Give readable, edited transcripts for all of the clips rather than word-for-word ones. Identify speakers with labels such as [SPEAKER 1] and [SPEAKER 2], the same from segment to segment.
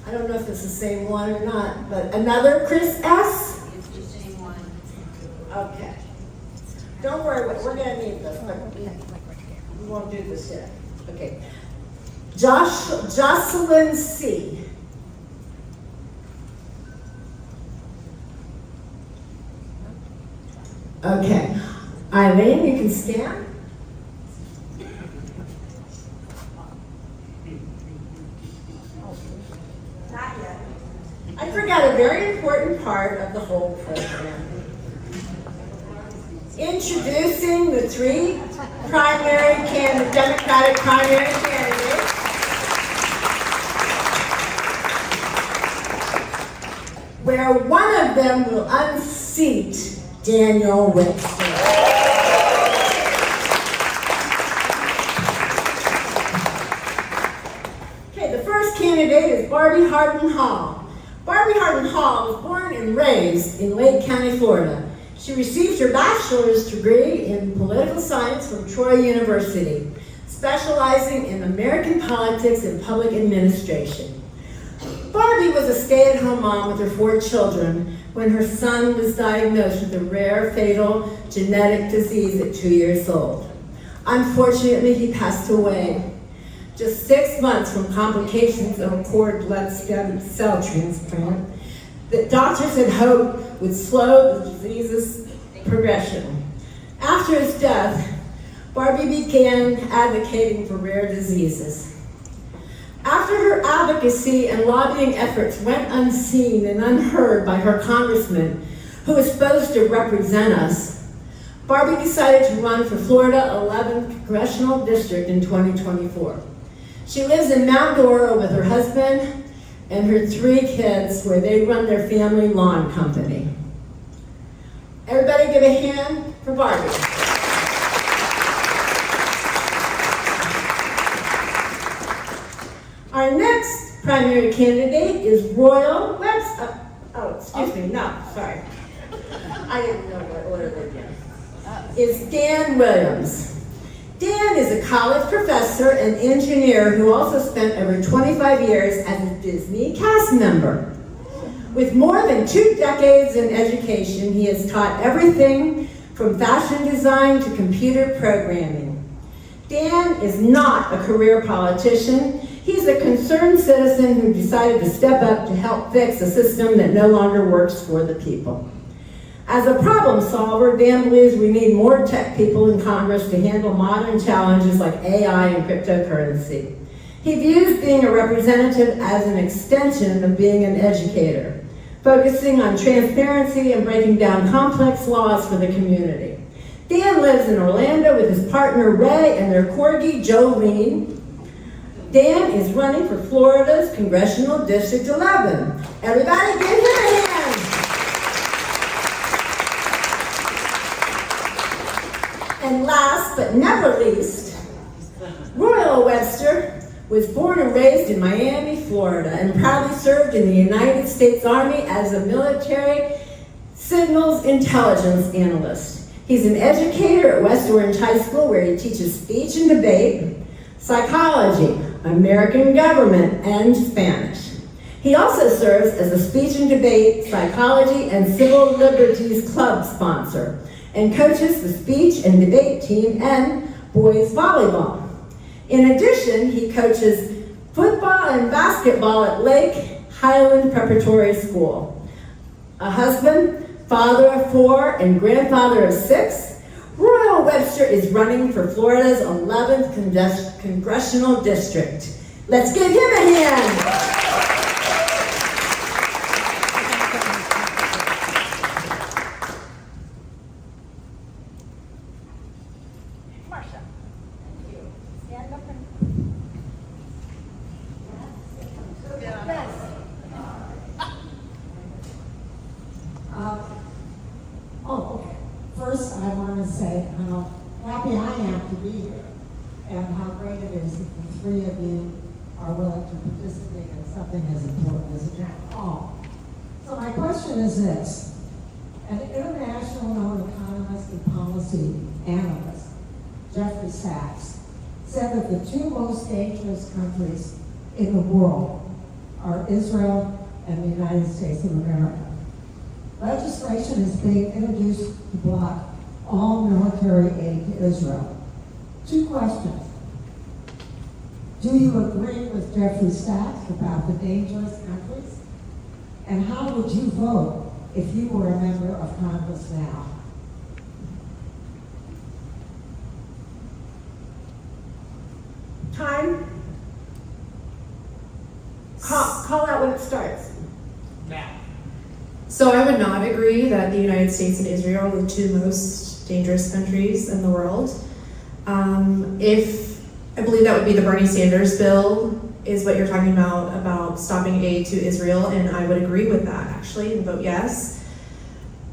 [SPEAKER 1] I don't know if it's the same one or not, but another Chris S?
[SPEAKER 2] It's the same one.
[SPEAKER 1] Okay. Don't worry, we're gonna need this, but we won't do this yet. Okay. Jocelyn C. Okay. Eileen, you can scan. Not yet. I forgot a very important part of the whole program. Introducing the three Democratic primary candidates. Where one of them will unseat Daniel Webster. Okay, the first candidate is Barbie Harden Hall. Barbie Harden Hall was born and raised in Lake County, Florida. She received her bachelor's degree in political science from Troy University, specializing in American politics and public administration. Barbie was a stay-at-home mom with her 4 children when her son was diagnosed with a rare, fatal genetic disease at 2 years old. Unfortunately, he passed away just 6 months from complications of a cord blood stem cell transplant that doctors had hoped would slow the disease's progression. After his death, Barbie began advocating for rare diseases. After her advocacy and lobbying efforts went unseen and unheard by her congressman, who was supposed to represent us, Barbie decided to run for Florida 11th Congressional District in 2024. She lives in Mount Dora with her husband and her 3 kids, where they run their family lawn company. Everybody give a hand for Barbie. Our next primary candidate is Royal Webster. I didn't know what order they're in. Is Dan Williams. Dan is a college professor and engineer who also spent over 25 years as a Disney cast member. With more than 2 decades in education, he has taught everything from fashion design to computer programming. Dan is not a career politician. He's a concerned citizen who decided to step up to help fix a system that no longer works for the people. As a problem solver, Dan believes we need more tech people in Congress to handle modern challenges like AI and cryptocurrency. He views being a representative as an extension of being an educator, focusing on transparency and breaking down complex laws for the community. Dan lives in Orlando with his partner Ray and their corgi Jolene. Dan is running for Florida's Congressional District 11. Everybody give him a hand. And last but never least, Royal Webster was born and raised in Miami, Florida, and proudly served in the United States Army as a military signals intelligence analyst. He's an educator at West Orange High School, where he teaches speech and debate, psychology, American government, and Spanish. He also serves as a speech and debate, psychology, and civil liberties club sponsor, and coaches the speech and debate team and boys volleyball. In addition, he coaches football and basketball at Lake Highland Preparatory School. A husband, father of 4, and grandfather of 6, Royal Webster is running for Florida's 11th Congressional District. Let's give him a hand.
[SPEAKER 3] Okay. First, I want to say how happy I am to be here and how great it is that the 3 of you are willing to participate in something as important as a town hall. So my question is this. An international known economist and policy analyst, Jeffrey Sachs, said that the 2 most dangerous countries in the world are Israel and the United States of America. Legislation is being introduced to block all military aid to Israel. 2 questions. Do you agree with Jeffrey Sachs about the dangerous countries? And how would you vote if you were a member of Congress now?
[SPEAKER 1] Time. Call out when it starts.
[SPEAKER 2] Now.
[SPEAKER 4] So I would not agree that the United States and Israel are the 2 most dangerous countries in the world. If I believe that would be the Bernie Sanders bill is what you're talking about stopping aid to Israel, and I would agree with that actually and vote yes.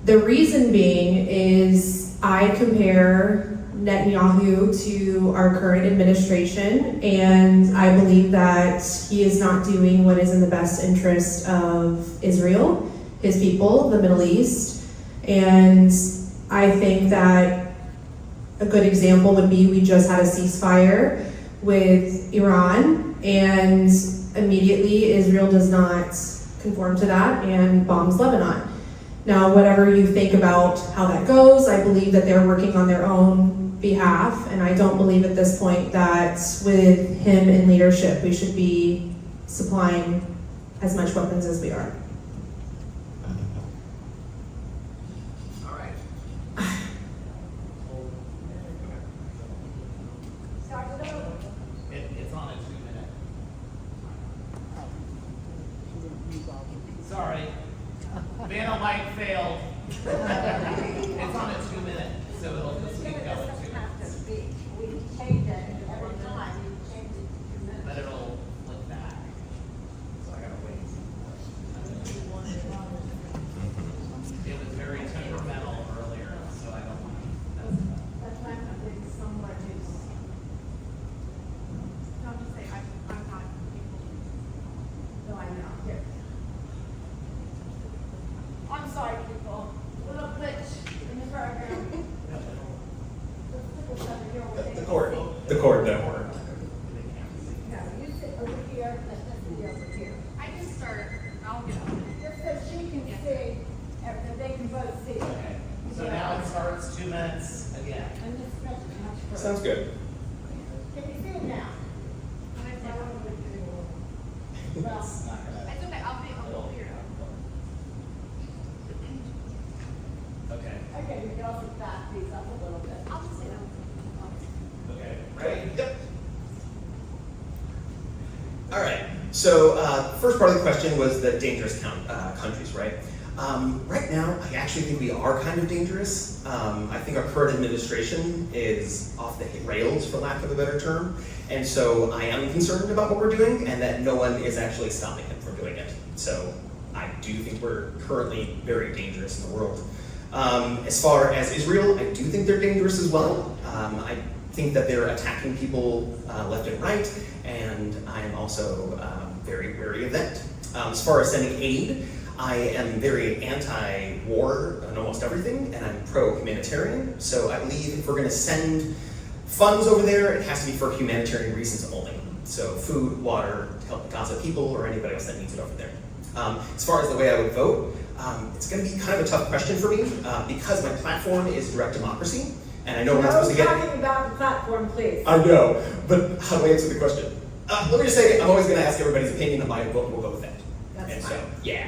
[SPEAKER 4] The reason being is I compare Netanyahu to our current administration, and I believe that he is not doing what is in the best interest of Israel, his people, the Middle East. And I think that a good example would be we just had a ceasefire with Iran, and immediately Israel does not conform to that and bombs Lebanon. Now, whatever you think about how that goes, I believe that they're working on their own behalf, and I don't believe at this point that with him in leadership, we should be supplying as much weapons as we are.
[SPEAKER 2] All right. It's on a 2-minute. Sorry. Vanna White failed. It's on a 2-minute, so it'll just keep going 2 minutes.
[SPEAKER 3] We change it every time. We change it to 2 minutes.
[SPEAKER 2] But it'll flip back. So I gotta wait. It was very temperamental earlier, so I don't want to mess it up.
[SPEAKER 3] That's why I'm thinking someone who's.
[SPEAKER 5] Don't just say, I'm not people.
[SPEAKER 3] No, I know. Here.
[SPEAKER 5] I'm sorry, people. Little glitch in the program.
[SPEAKER 6] The cord, no.
[SPEAKER 3] No, you sit over here, let me over here.
[SPEAKER 5] I can start, I'll get on.
[SPEAKER 3] Just so she can see, and they can both see.
[SPEAKER 2] Okay. So now it starts 2 minutes again.
[SPEAKER 3] And this much further.
[SPEAKER 6] Sounds good.
[SPEAKER 3] Can you see it now?
[SPEAKER 5] When I say,
[SPEAKER 3] Well,
[SPEAKER 2] It's not gonna.
[SPEAKER 5] it's okay, I'll figure it out.
[SPEAKER 2] Okay.
[SPEAKER 3] okay, we can also back these up a little bit.
[SPEAKER 5] I'll just say that.
[SPEAKER 2] Okay. Ready?
[SPEAKER 6] Yep. All right. So first part of the question was the dangerous countries, right? Right now, I actually think we are kind of dangerous. I think our current administration is off the rails, for lack of a better term. And so I am concerned about what we're doing and that no one is actually stopping him from doing it. So I do think we're currently very dangerous in the world. As far as Israel, I do think they're dangerous as well. I think that they're attacking people left and right, and I am also very wary of that. As far as sending aid, I am very anti-war on almost everything, and I'm pro-humanitarian. So I believe if we're going to send funds over there, it has to be for humanitarian reasons only. So food, water, to help the Gaza people, or anybody else that needs it over there. As far as the way I would vote, it's going to be kind of a tough question for me because my platform is direct democracy, and I know we're not supposed to get.
[SPEAKER 1] Talking about the platform, please.
[SPEAKER 6] I know, but how do I answer the question? Let me just say, I'm always going to ask everybody's opinion, and my vote will go with that.
[SPEAKER 1] That's
[SPEAKER 6] and
[SPEAKER 1] fine.
[SPEAKER 6] so, yeah.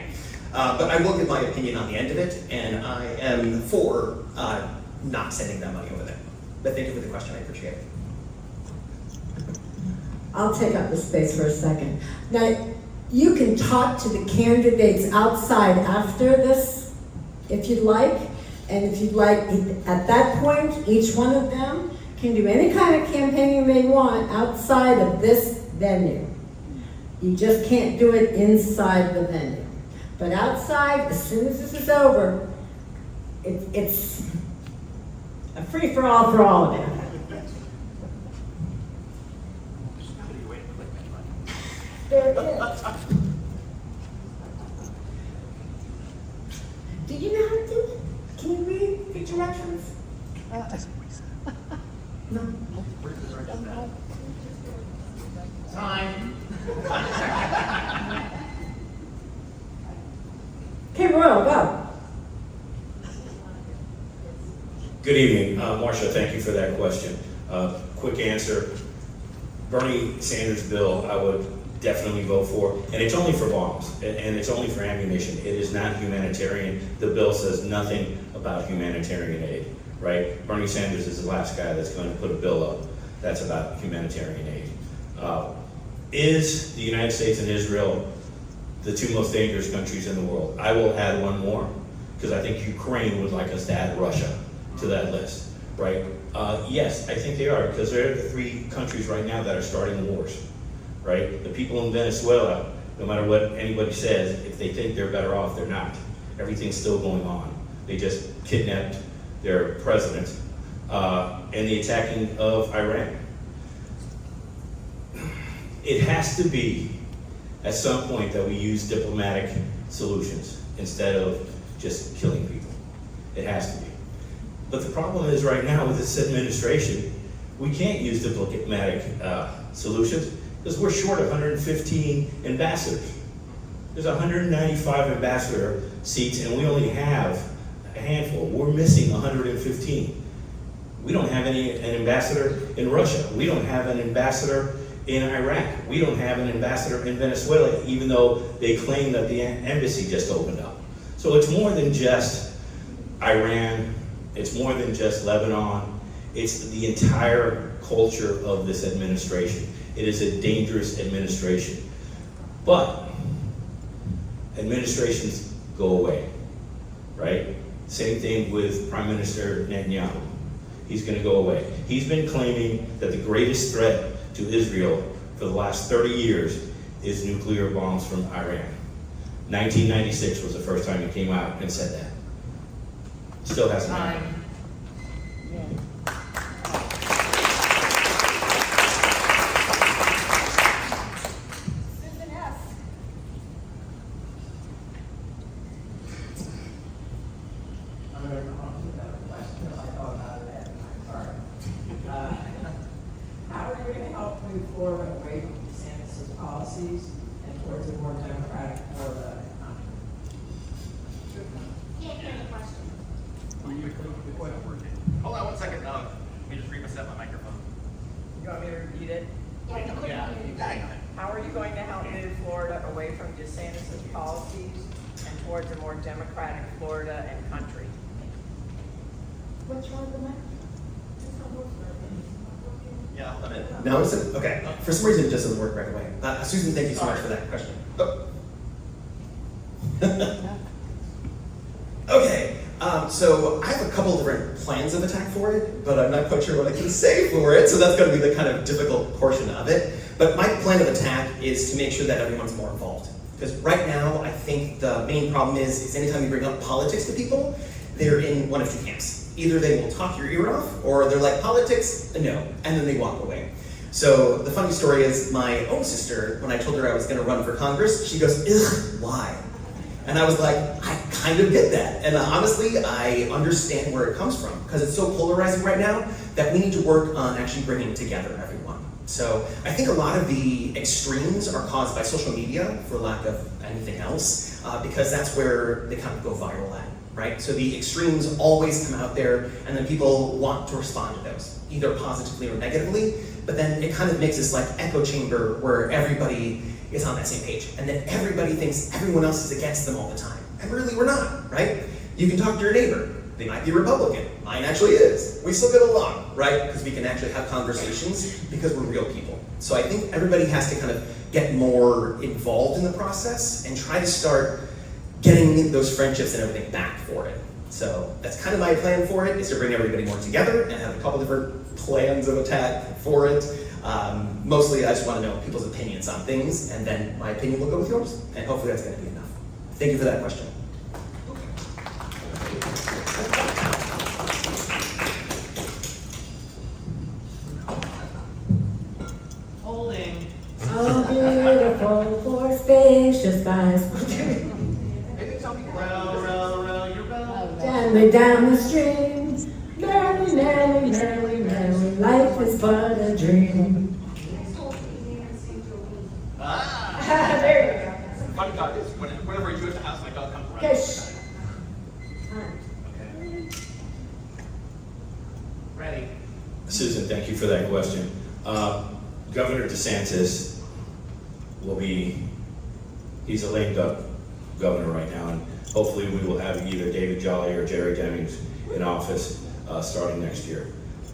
[SPEAKER 6] But I will give my opinion on the end of it, and I am for not sending that money over there. But thank you for the question, I appreciate it.
[SPEAKER 1] I'll take up the space for a second. Now, you can talk to the candidates outside after this, if you'd like. And if you'd like, at that point, each one of them can do any kind of campaigning they want outside of this venue. You just can't do it inside the venue. But outside, as soon as this is over, it's a free-for-all for all of them. There it is. Do you know how to do it? Can you read the directions? No.
[SPEAKER 2] Time.
[SPEAKER 1] Hey, Royal, go.
[SPEAKER 7] Good evening, Marcia, thank you for that question. Quick answer, Bernie Sanders' bill, I would definitely vote for, and it's only for bombs, and it's only for ammunition. It is not humanitarian. The bill says nothing about humanitarian aid, right? Bernie Sanders is the last guy that's going to put a bill up that's about humanitarian aid. Is the United States and Israel the two most dangerous countries in the world? I will add one more, because I think Ukraine would like us to add Russia to that list, right? Yes, I think they are, because they're the three countries right now that are starting wars, right? The people in Venezuela, no matter what anybody says, if they think they're better off, they're not. Everything's still going on. They just kidnapped their president, and the attacking of Iran. It has to be, at some point, that we use diplomatic solutions instead of just killing people. It has to be. But the problem is right now with this administration, we can't use diplomatic solutions because we're short 115 ambassadors. There's 195 ambassador seats and we only have a handful. We're missing 115. We don't have an ambassador in Russia. We don't have an ambassador in Iraq. We don't have an ambassador in Venezuela, even though they claim that the embassy just opened up. So it's more than just Iran. It's more than just Lebanon. It's the entire culture of this administration. It is a dangerous administration. But administrations go away, right? Same thing with Prime Minister Netanyahu. He's going to go away. He's been claiming that the greatest threat to Israel for the last 30 years is nuclear bombs from Iran. 1996 was the first time he came out and said that. Still hasn't happened.
[SPEAKER 5] Susan S.
[SPEAKER 8] I'm going to answer that question. I thought about that. Sorry. How are you going to help move forward away from DeSantis' policies and towards a more democratic Florida economy?
[SPEAKER 5] Can't hear the question.
[SPEAKER 8] Will you repeat the question?
[SPEAKER 2] Hold on 1 second. Let me just reset my microphone.
[SPEAKER 9] You want me to repeat it?
[SPEAKER 5] Yeah, you couldn't
[SPEAKER 2] Yeah,
[SPEAKER 5] hear
[SPEAKER 2] you
[SPEAKER 5] you.
[SPEAKER 2] got it.
[SPEAKER 9] How are you going to help move Florida away from DeSantis' policies and towards a more democratic Florida and country?
[SPEAKER 5] What's wrong with the microphone?
[SPEAKER 2] Yeah, hold on a minute.
[SPEAKER 6] Now listen, okay. For some reason, it just doesn't work right away. Susan, thank you so much for that question. Oh. Okay, so I have a couple different plans of attack for it, but I'm not quite sure what I can say for it, so that's going to be the kind of difficult portion of it. But my plan of attack is to make sure that everyone's more involved. Because right now, I think the main problem is anytime you bring up politics to people, they're in one of two camps. Either they will talk your ear off, or they're like, politics, no, and then they walk away. So the funny story is my own sister, when I told her I was going to run for Congress, she goes, ugh, why? And I was like, I kind of get that. And honestly, I understand where it comes from, because it's so polarizing right now that we need to work on actually bringing together everyone. So I think a lot of the extremes are caused by social media, for lack of anything else, because that's where they kind of go viral at, right? So the extremes always come out there, and then people want to respond to those, either positively or negatively, but then it kind of makes this like echo chamber where everybody is on that same page, and then everybody thinks everyone else is against them all the time. And really, we're not, right? You can talk to your neighbor. They might be Republican. Mine actually is. We still get along, right? Because we can actually have conversations because we're real people. So I think everybody has to kind of get more involved in the process and try to start getting those friendships and everything back for it. So that's kind of my plan for it, is to bring everybody more together and have a couple different plans of attack for it. Mostly I just want to know people's opinions on things, and then my opinion will go with yours. And hopefully that's going to be enough. Thank you for that question.
[SPEAKER 2] Holding.
[SPEAKER 1] Oh, beautiful for spacious skies.
[SPEAKER 2] Row, row, row your boat.
[SPEAKER 1] Gently down the stream. Merrily, merrily, merrily, merrily, life is but a dream.
[SPEAKER 2] Ah!
[SPEAKER 1] There you go.
[SPEAKER 2] Fun dog is whenever you go to the house, my dog comes around.
[SPEAKER 1] Okay, shh.
[SPEAKER 2] Ready.
[SPEAKER 7] Susan, thank you for that question. Governor DeSantis he's a lame duck governor right now, and hopefully we will have either David Jolly or Jerry Demings in office starting next year.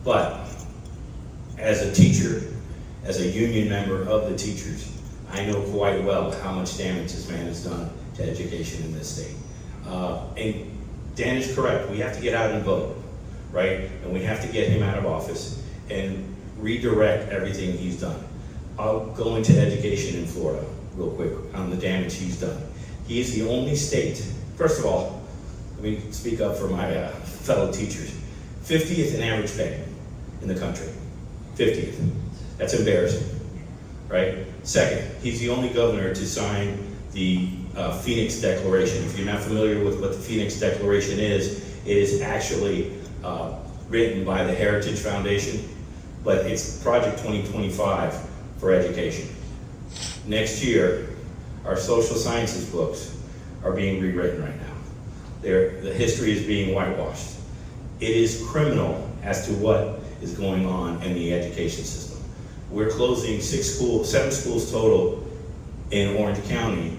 [SPEAKER 7] But as a teacher, as a union member of the teachers, I know quite well how much damage this man has done to education in this state. And Dan is correct, we have to get out and vote, right? And we have to get him out of office and redirect everything he's done. I'll go into education in Florida real quick on the damage he's done. He is the only state, first of all, let me speak up for my fellow teachers, 50th in average pay in the country, 50th. That's embarrassing, right? Second, he's the only governor to sign the Phoenix Declaration. If you're not familiar with what the Phoenix Declaration is, it is actually written by the Heritage Foundation, but it's Project 2025 for education. Next year, our social sciences books are being rewritten right now. The history is being whitewashed. It is criminal as to what is going on in the education system. We're closing 7 schools total in Orange County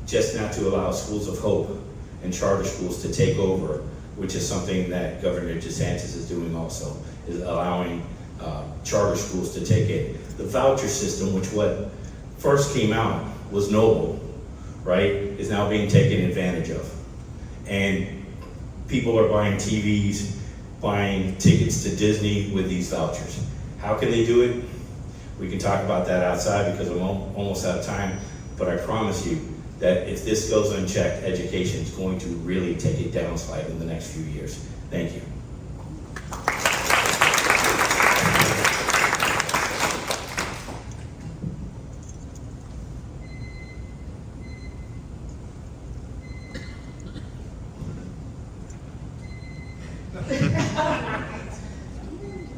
[SPEAKER 7] just not to allow Schools of Hope and charter schools to take over, which is something that Governor DeSantis is doing also, is allowing charter schools to take it. The voucher system, which what first came out was noble, right, is now being taken advantage of. And people are buying TVs, buying tickets to Disney with these vouchers. How can they do it? We can talk about that outside because I'm almost out of time, but I promise you that if this goes unchecked, education is going to really take a downslide in the next few years. Thank you.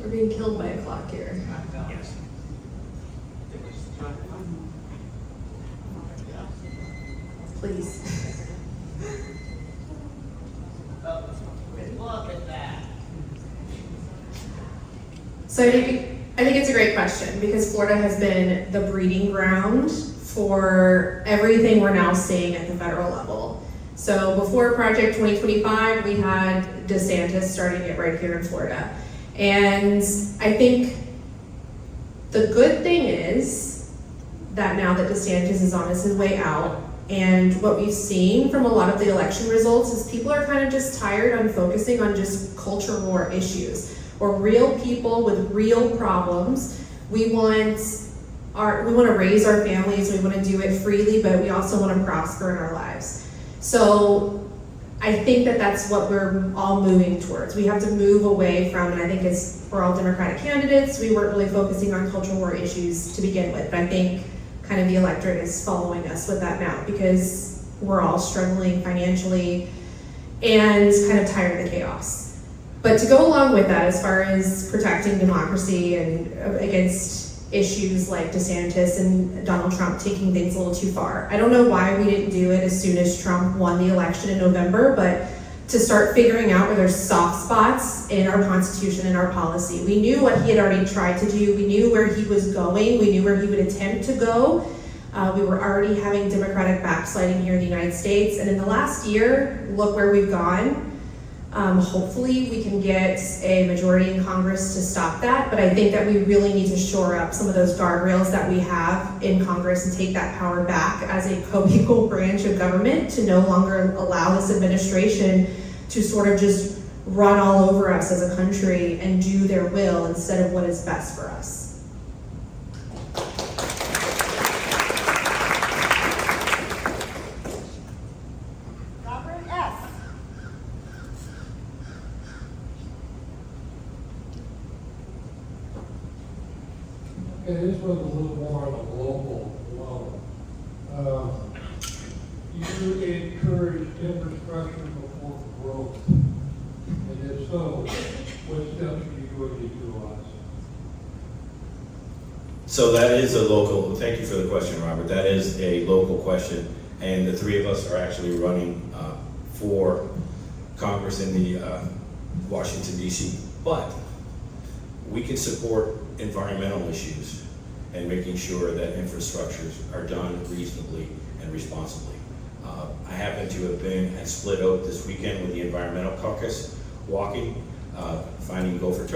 [SPEAKER 4] We're being killed by a clock here.
[SPEAKER 7] Yes.
[SPEAKER 4] Please.
[SPEAKER 2] Look at that.
[SPEAKER 4] So I think it's a great question because Florida has been the breeding ground for everything we're now seeing at the federal level. So before Project 2025, we had DeSantis starting it right here in Florida. And I think the good thing is that now that DeSantis is on his way out, and what we've seen from a lot of the election results is people are kind of just tired on focusing on just culture war issues or real people with real problems. We want to raise our families, we want to do it freely, but we also want to prosper in our lives. So I think that that's what we're all moving towards. We have to move away from, and I think as we're all Democratic candidates, we weren't really focusing on cultural war issues to begin with, but I think kind of the electorate is following us with that now because we're all struggling financially and kind of tired of the chaos. But to go along with that, as far as protecting democracy and against issues like DeSantis and Donald Trump taking things a little too far, I don't know why we didn't do it as soon as Trump won the election in November, but to start figuring out where there's soft spots in our Constitution and our policy. We knew what he had already tried to do. We knew where he was going. We knew where he would attempt to go. We were already having Democratic backsliding here in the United States. And in the last year, look where we've gone. Hopefully we can get a majority in Congress to stop that. But I think that we really need to shore up some of those guardrails that we have in Congress and take that power back as a co-equal branch of government to no longer allow this administration to sort of just run all over us as a country and do their will instead of what is best for us.
[SPEAKER 5] Robert S.
[SPEAKER 10] Okay, this was a little more on a local level. You encourage infrastructure before growth. And if so, what steps are you going to utilize?
[SPEAKER 7] So that is a local, thank you for the question, Robert. That is a local question. And the three of us are actually running for Congress in the Washington, D.C. But we can support environmental issues and making sure that infrastructures are done reasonably and responsibly. I happen to have been at Split Oak this weekend with the Environmental Caucus, walking, finding gopher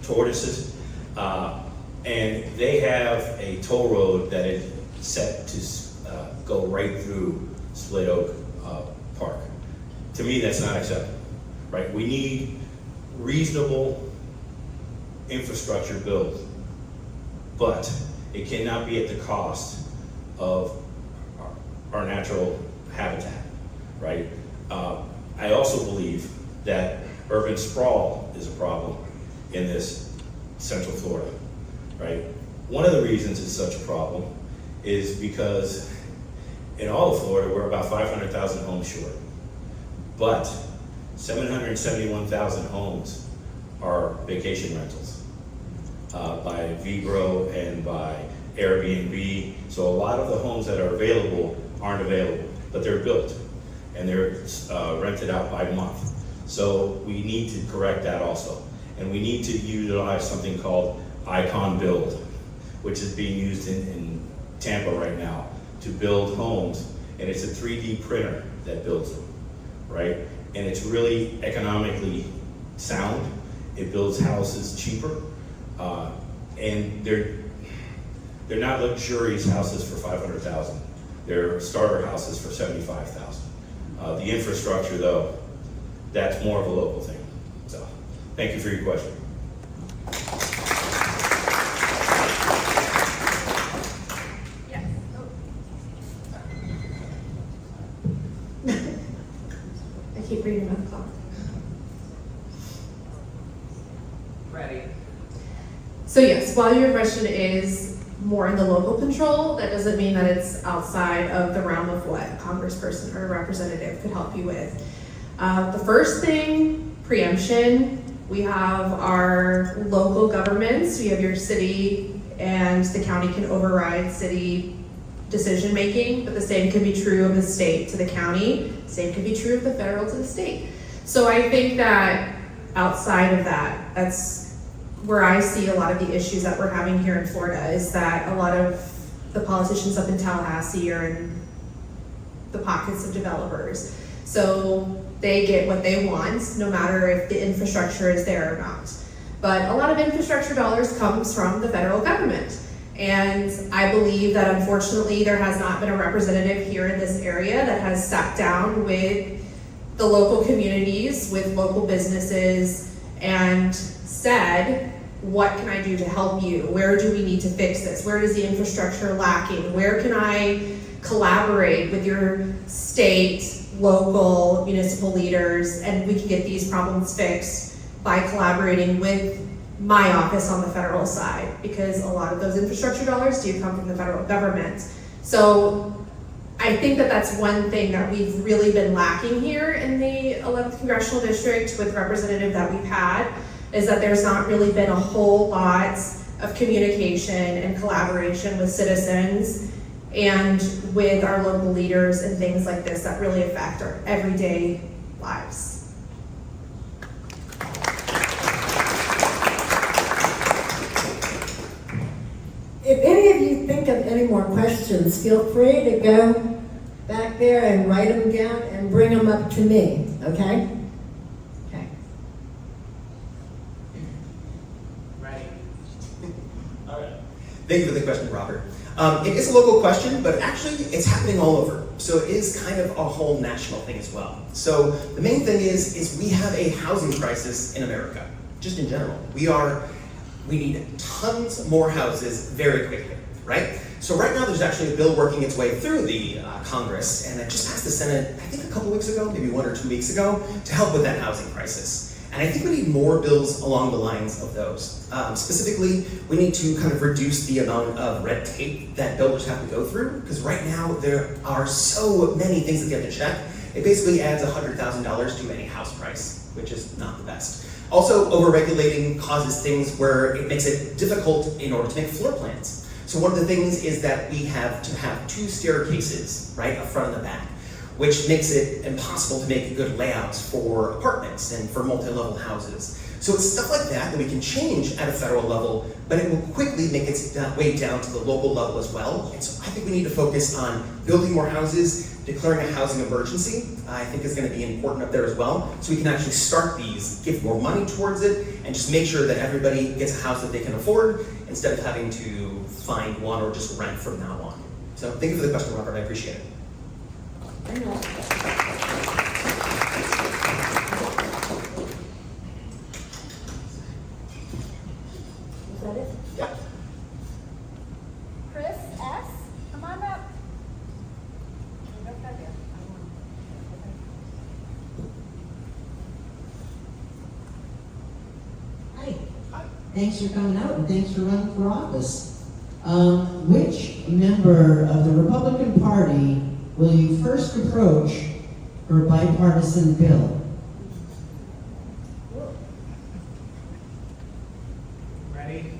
[SPEAKER 7] tortoises, and they have a toll road that is set to go right through Split Oak Park. To me, that's not acceptable, right? We need reasonable infrastructure built, but it cannot be at the cost of our natural habitat, right? I also believe that urban sprawl is a problem in this Central Florida, right? One of the reasons it's such a problem is because in all of Florida, we're about 500,000 homes short, but 771,000 homes are vacation rentals by Vibro and by Airbnb. So a lot of the homes that are available aren't available, but they're built and they're rented out by month. So we need to correct that also. And we need to utilize something called Icon Build, which is being used in Tampa right now to build homes. And it's a 3D printer that builds them, right? And it's really economically sound. It builds houses cheaper. And they're not luxurious houses for $500,000. They're starter houses for $75,000. The infrastructure, though, that's more of a local thing. So, thank you for your question.
[SPEAKER 9] Yes.
[SPEAKER 4] I keep reading my clock.
[SPEAKER 2] Ready?
[SPEAKER 4] So yes, while your question is more in the local control, that doesn't mean that it's outside of the realm of what a congressperson or a representative could help you with. The first thing, preemption. We have our local governments. We have your city, and the county can override city decision making, but the same can be true of the state to the county. Same can be true of the federal to the state. So I think that outside of that, that's where I see a lot of the issues that we're having here in Florida, is that a lot of the politicians up in Tallahassee are in the pockets of developers. So they get what they want, no matter if the infrastructure is there or not. But a lot of infrastructure dollars comes from the federal government. And I believe that unfortunately there has not been a representative here in this area that has sat down with the local communities, with local businesses, and said, what can I do to help you? Where do we need to fix this? Where is the infrastructure lacking? Where can I collaborate with your state, local, municipal leaders, and we can get these problems fixed by collaborating with my office on the federal side, because a lot of those infrastructure dollars do come from the federal government. So I think that that's one thing that we've really been lacking here in the 11th Congressional District with representative that we've had, is that there's not really been a whole lot of communication and collaboration with citizens and with our local leaders and things like this that really affect our everyday lives.
[SPEAKER 1] If any of you think of any more questions, feel free to go back there and write them down and bring them up to me, okay? Okay.
[SPEAKER 2] Ready?
[SPEAKER 6] All right. Thank you for the question, Robert. It is a local question, but actually it's happening all over. So it is kind of a whole national thing as well. So the main thing is we have a housing crisis in America, just in general. We need tons more houses very quickly, right? So right now there's actually a bill working its way through the Congress, and it just passed the Senate, I think a couple weeks ago, maybe 1 or 2 weeks ago, to help with that housing crisis. And I think we need more bills along the lines of those. Specifically, we need to kind of reduce the amount of red tape that builders have to go through, because right now there are so many things that they have to check. It basically adds $100,000 to any house price, which is not the best. Also, overregulating causes things where it makes it difficult in order to make floor plans. So one of the things is that we have to have 2 staircases, right, up front and the back, which makes it impossible to make good layouts for apartments and for multi-level houses. So it's stuff like that that we can change at a federal level, but it will quickly make its way down to the local level as well. And so I think we need to focus on building more houses, declaring a housing emergency, I think is going to be important up there as well. So we can actually start these, give more money towards it, and just make sure that everybody gets a house that they can afford instead of having to find one or just rent from now on. So thank you for the question, Robert. I appreciate it.
[SPEAKER 1] Is that it?
[SPEAKER 6] Yeah.
[SPEAKER 5] Chris S., come on up.
[SPEAKER 3] Hi. Thanks for coming out and thanks for running for office. Which member of the Republican Party will you first approach for a bipartisan bill?
[SPEAKER 2] Ready?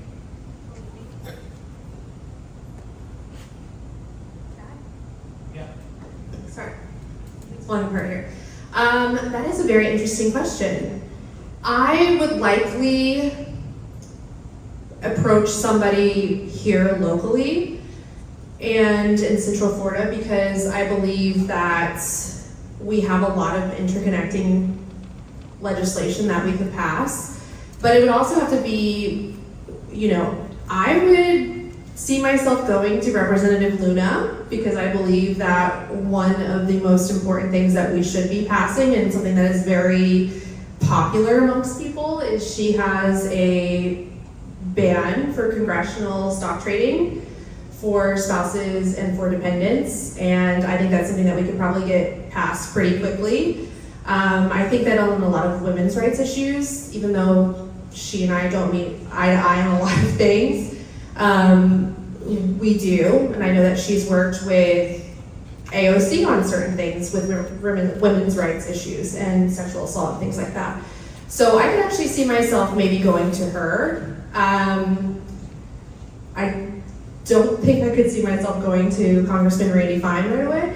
[SPEAKER 2] Yeah.
[SPEAKER 4] Sorry, it's falling apart here. That is a very interesting question. I would likely approach somebody here locally and in Central Florida because I believe that we have a lot of interconnecting legislation that we could pass. But it would also have to be, I would see myself going to Representative Luna because I believe that one of the most important things that we should be passing and something that is very popular amongst people is she has a ban for congressional stock trading for spouses and for dependents, and I think that's something that we could probably get passed pretty quickly. I think that on a lot of women's rights issues, even though she and I don't meet eye to eye on a lot of things, we do, and I know that she's worked with AOC on certain things with women's rights issues and sexual assault and things like that. So I could actually see myself maybe going to her. I don't think I could see myself going to Congressman Randy Fine right away,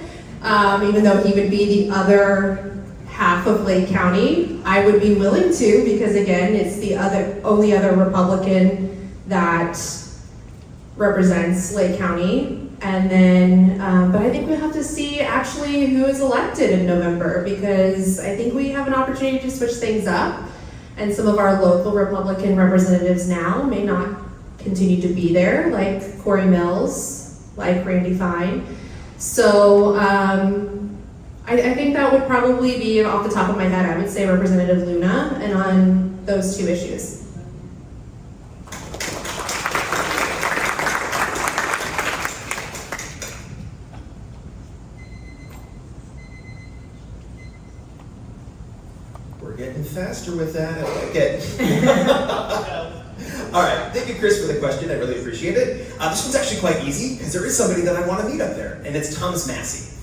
[SPEAKER 4] even though he would be the other half of Lake County. I would be willing to because again, it's the only other Republican that represents Lake County. And then, but I think we'll have to see actually who is elected in November because I think we have an opportunity to switch things up. And some of our local Republican representatives now may not continue to be there, like Corey Mills, like Randy Fine. So I think that would probably be off the top of my head, I would say Representative Luna and on those two issues.
[SPEAKER 6] Getting faster with that. Okay. All right. Thank you, Chris, for the question. I really appreciate it. This one's actually quite easy because there is somebody that I want to meet up there, and it's Thomas Massey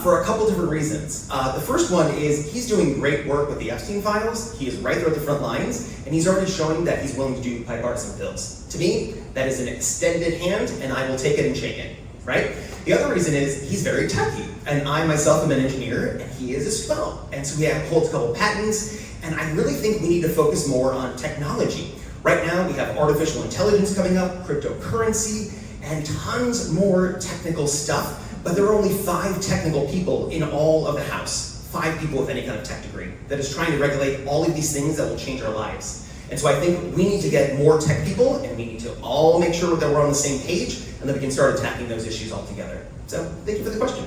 [SPEAKER 6] for a couple different reasons. The first one is he's doing great work with the Epstein files. He is right there at the front lines, and he's already showing that he's willing to do bipartisan bills. To me, that is an extended hand, and I will take it and shake it, right? The other reason is he's very techy, and I myself am an engineer, and he is as well. And so he holds a couple patents, and I really think we need to focus more on technology. Right now, we have artificial intelligence coming up, cryptocurrency, and tons more technical stuff, but there are only 5 technical people in all of the House, 5 people with any kind of tech degree, that is trying to regulate all of these things that will change our lives. And so I think we need to get more tech people, and we need to all make sure that we're on the same page, and that we can start attacking those issues all together. So, thank you for the question.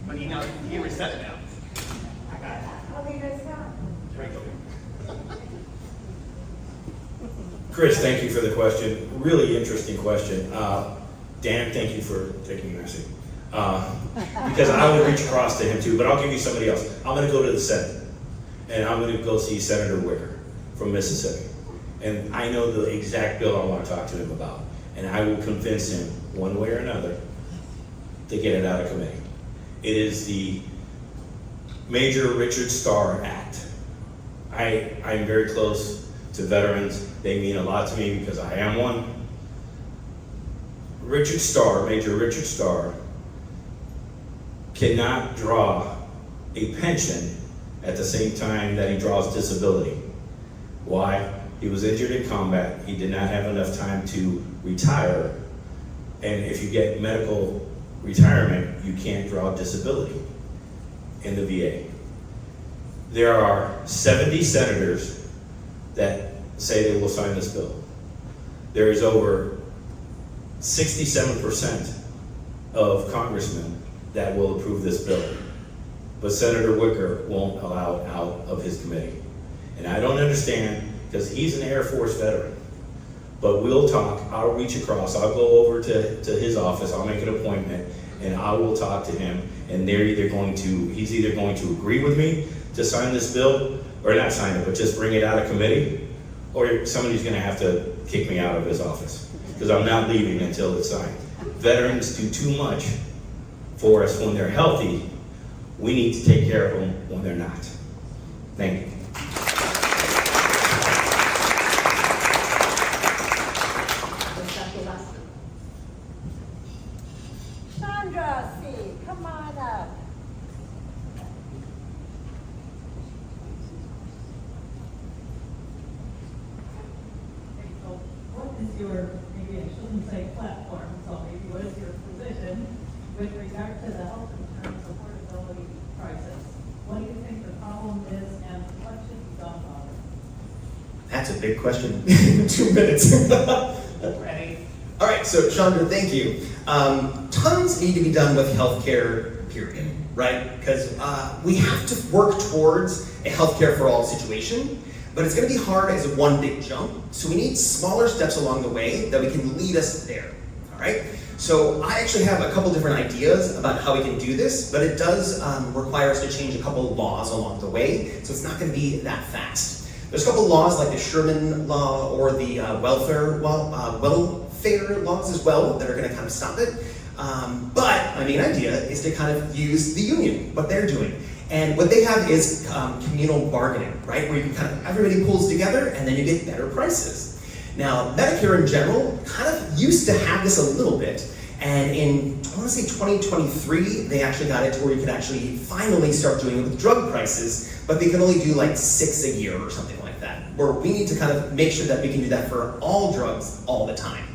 [SPEAKER 2] But he reset it now.
[SPEAKER 7] Chris, thank you for the question. Really interesting question. Dan, thank you for taking my seat. Because I would reach across to him too, but I'll give you somebody else. I'm going to go to the Senate, and I'm going to go see Senator Wicker from Mississippi. And I know the exact bill I want to talk to him about, and I will convince him, one way or another, to get it out of committee. It is the Major Richard Starr Act. I'm very close to veterans. They mean a lot to me because I am one. Richard Starr, Major Richard Starr, cannot draw a pension at the same time that he draws disability. Why? He was injured in combat. He did not have enough time to retire. And if you get medical retirement, you can't draw disability in the VA. There are 70 senators that say they will sign this bill. There is over 67% of congressmen that will approve this bill. But Senator Wicker won't allow it out of his committee. And I don't understand, because he's an Air Force veteran. But we'll talk, I'll reach across, I'll go over to his office, I'll make an appointment, and I will talk to him, and he's either going to agree with me to sign this bill, or not sign it, but just bring it out of committee, or somebody's gonna have to kick me out of his office, because I'm not leaving until it's signed. Veterans do too much for us when they're healthy. We need to take care of them when they're not. Thank you.
[SPEAKER 5] Chandra, see, come on up.
[SPEAKER 8] So what is your, maybe I shouldn't say platform, so maybe what is your position with regard to the health insurance affordability crisis? What do you think the problem is and what should be done about it?
[SPEAKER 6] That's a big question. 2 minutes.
[SPEAKER 2] Ready?
[SPEAKER 6] All right, so Chandra, thank you. Tons need to be done with healthcare, period, right? Because we have to work towards a healthcare for all situation, but it's going to be hard as a one big jump. So we need smaller steps along the way that we can lead us there. All right. So I actually have a couple different ideas about how we can do this, but it does require us to change a couple of laws along the way. So it's not going to be that fast. There's a couple of laws like the Sherman Law or the welfare laws as well that are going to kind of stop it. But my main idea is to kind of use the union, what they're doing. And what they have is communal bargaining, right? Where you kind of, everybody pulls together and then you get better prices. Now, Medicare in general kind of used to have this a little bit. And in, I want to say 2023, they actually got it to where you could actually finally start doing it with drug prices, but they can only do like 6 a year or something like that. Where we need to kind of make sure that we can do that for all drugs all the time.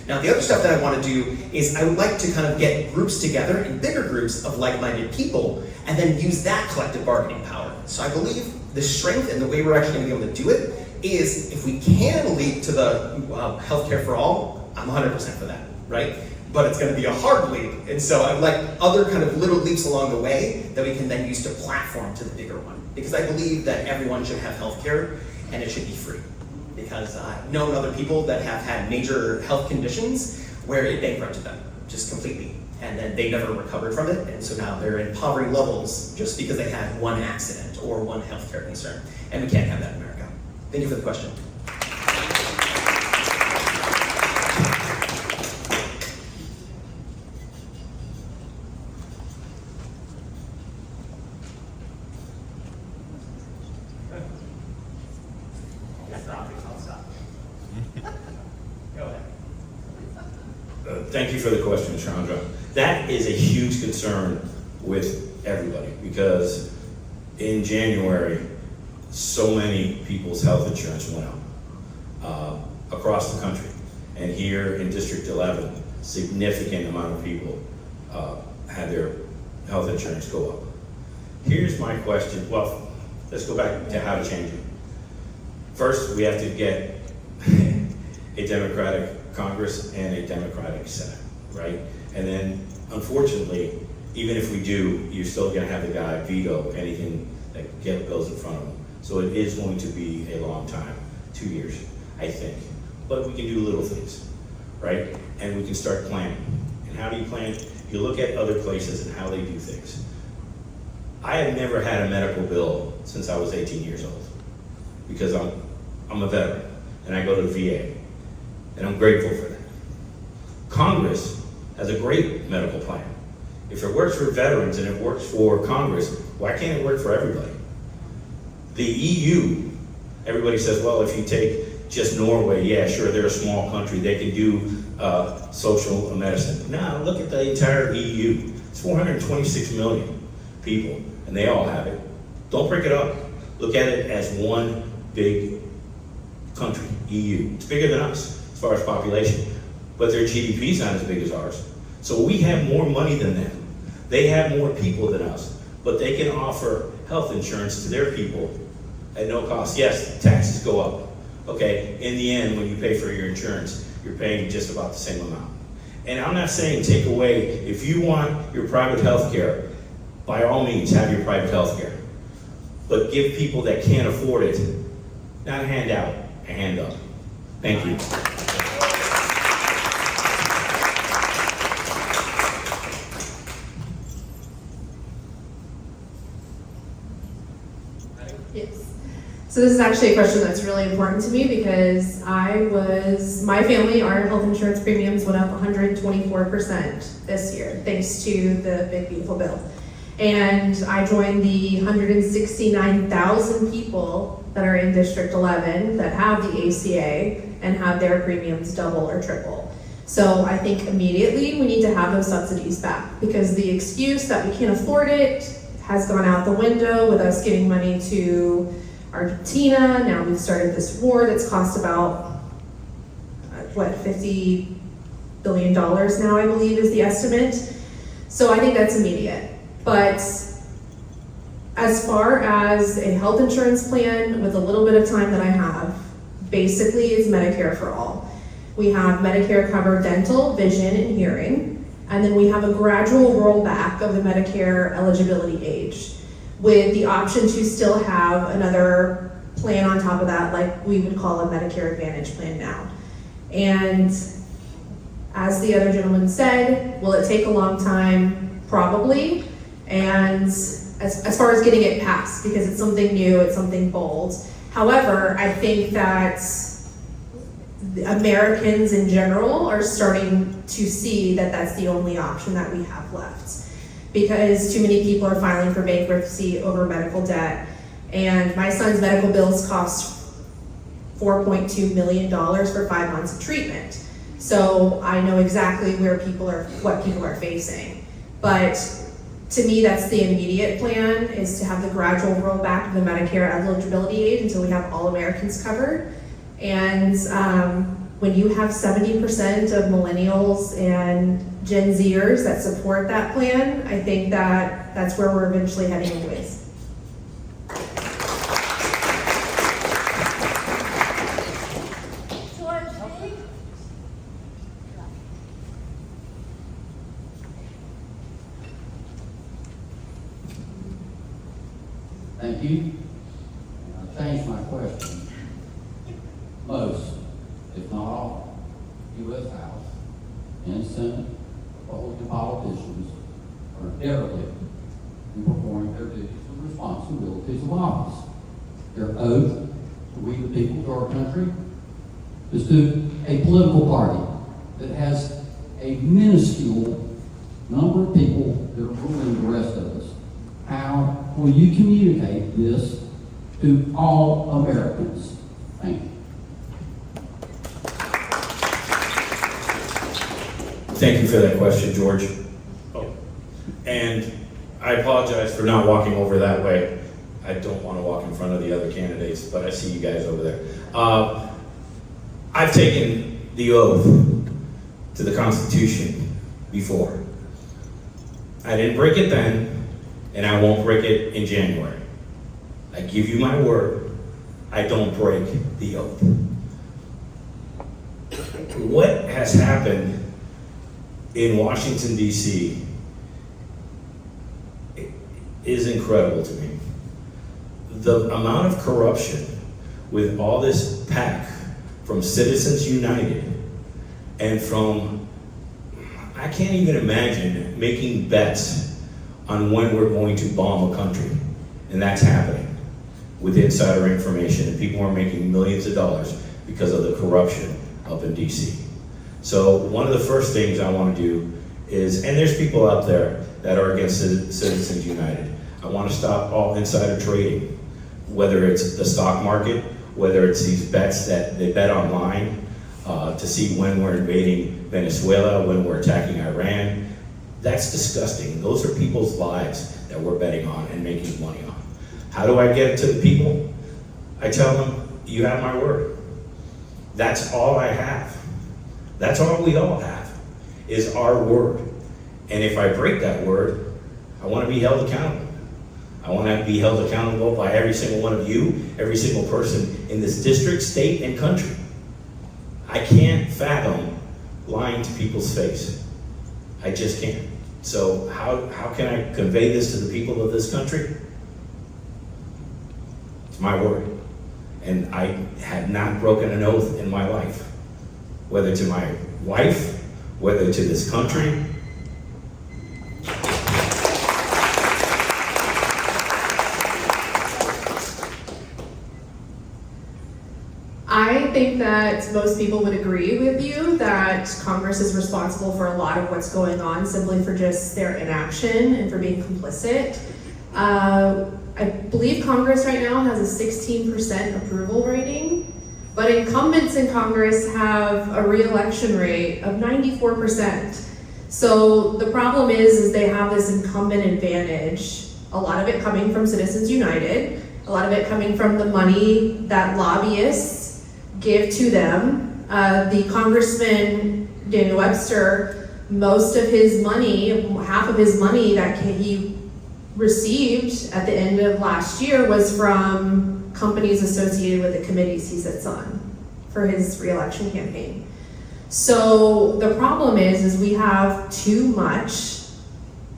[SPEAKER 6] Now, the other stuff that I want to do is I would like to kind of get groups together in bigger groups of like-minded people and then use that collective bargaining power. So I believe the strength and the way we're actually going to be able to do it is if we can lead to the healthcare for all, I'm 100% for that, right? But it's going to be a hard leap. And so I'd like other kind of little leaps along the way that we can then use to platform to the bigger one. Because I believe that everyone should have healthcare and it should be free. Because I've known other people that have had major health conditions where it bankrupted them, just completely. And then they never recovered from it, and so now they're in poverty levels just because they had one accident or one healthcare concern. And we can't have that in America. Thank you for the question.
[SPEAKER 2] I'll stop. Go ahead.
[SPEAKER 7] Thank you for the question, Chandra. That is a huge concern with everybody because in January, so many people's health insurance went up across the country. And here in District 11, significant amount of people had their health insurance go up. Here's my question. Well, let's go back to how to change it. First, we have to get a Democratic Congress and a Democratic Senate, right? And then, unfortunately, even if we do, you're still gonna have the guy veto anything that get bills in front of him. So it is going to be a long time, 2 years, I think. But we can do little things, right? And we can start planning. And how do you plan? You look at other places and how they do things. I have never had a medical bill since I was 18 years old because I'm a veteran and I go to the VA and I'm grateful for that. Congress has a great medical plan. If it works for veterans and it works for Congress, why can't it work for everybody? The EU, everybody says, well, if you take just Norway, yeah, sure, they're a small country, they can do social medicine. Now, look at the entire EU. It's 426 million people, and they all have it. Don't break it up. Look at it as one big country, EU. It's bigger than us as far as population, but their GDP is not as big as ours. So we have more money than them. They have more people than us, but they can offer health insurance to their people at no cost. Yes, taxes go up. Okay, in the end, when you pay for your insurance, you're paying just about the same amount. And I'm not saying take away, if you want your private health care, by all means, have your private health care. But give people that can't afford it, not a handout, a hand up. Thank you.
[SPEAKER 4] Yes. So this is actually a question that's really important to me because my family, our health insurance premiums went up 124% this year, thanks to the Big Beautiful Bill. And I joined the 169,000 people that are in District 11 that have the ACA and have their premiums double or triple. So I think immediately we need to have those subsidies back because the excuse that we can't afford it has gone out the window with us giving money to Argentina. Now we've started this war that's cost about, $50 billion now, I believe is the estimate. So I think that's immediate. But as far as a health insurance plan with a little bit of time that I have, basically is Medicare for all. We have Medicare covered dental, vision, and hearing, and then we have a gradual rollback of the Medicare eligibility age with the option to still have another plan on top of that, like we would call a Medicare Advantage plan now. And as the other gentleman said, will it take a long time? Probably. And as far as getting it passed, because it's something new, it's something bold. However, I think that Americans in general are starting to see that that's the only option that we have left. Because too many people are filing for bankruptcy over medical debt. And my son's medical bills cost $4.2 million for 5 months of treatment. So I know exactly what people are facing. But to me, that's the immediate plan, is to have the gradual rollback of the Medicare eligibility age until we have all Americans covered. And when you have 70% of millennials and Gen Zers that support that plan, I think that that's where we're eventually heading anyways.
[SPEAKER 11] Thank you. I'll change my question. Most, if not all, U.S. House and Senate Republican politicians are derelict in performing their duties and responsibilities of office. Their oath to we the people, to our country, is to a political party that has a minuscule number of people that are ruling the rest of us. How will you communicate this to all Americans? Thank you.
[SPEAKER 7] Thank you for that question, George. And I apologize for not walking over that way. I don't want to walk in front of the other candidates, but I see you guys over there. I've taken the oath to the Constitution before. I didn't break it then, and I won't break it in January. I give you my word, I don't break the oath. What has happened in Washington, D.C. is incredible to me. The amount of corruption with all this PAC from Citizens United and from, I can't even imagine making bets on when we're going to bomb a country. And that's happening with insider information, and people are making millions of dollars because of the corruption up in DC. So one of the first things I want to do is, and there's people out there that are against Citizens United, I want to stop all insider trading, whether it's the stock market whether it's these bets that they bet online to see when we're invading Venezuela, when we're attacking Iran. That's disgusting. Those are people's lives that we're betting on and making money on. How do I get it to the people? I tell them, you have my word. That's all I have. That's all we all have, is our word. And if I break that word, I want to be held accountable. I want to be held accountable by every single one of you, every single person in this district, state, and country. I can't fathom lying to people's face. I just can't. So how can I convey this to the people of this country? It's my word. And I have not broken an oath in my life, whether to my wife, whether to this country.
[SPEAKER 4] I think that most people would agree with you that Congress is responsible for a lot of what's going on simply for just their inaction and for being complicit. I believe Congress right now has a 16% approval rating, but incumbents in Congress have a re-election rate of 94%. So the problem is they have this incumbent advantage, a lot of it coming from Citizens United, a lot of it coming from the money that lobbyists give to them. The Congressman Daniel Webster, most of his money, half of his money that he received at the end of last year was from companies associated with the committees he sits on for his re-election campaign. So the problem is we have too many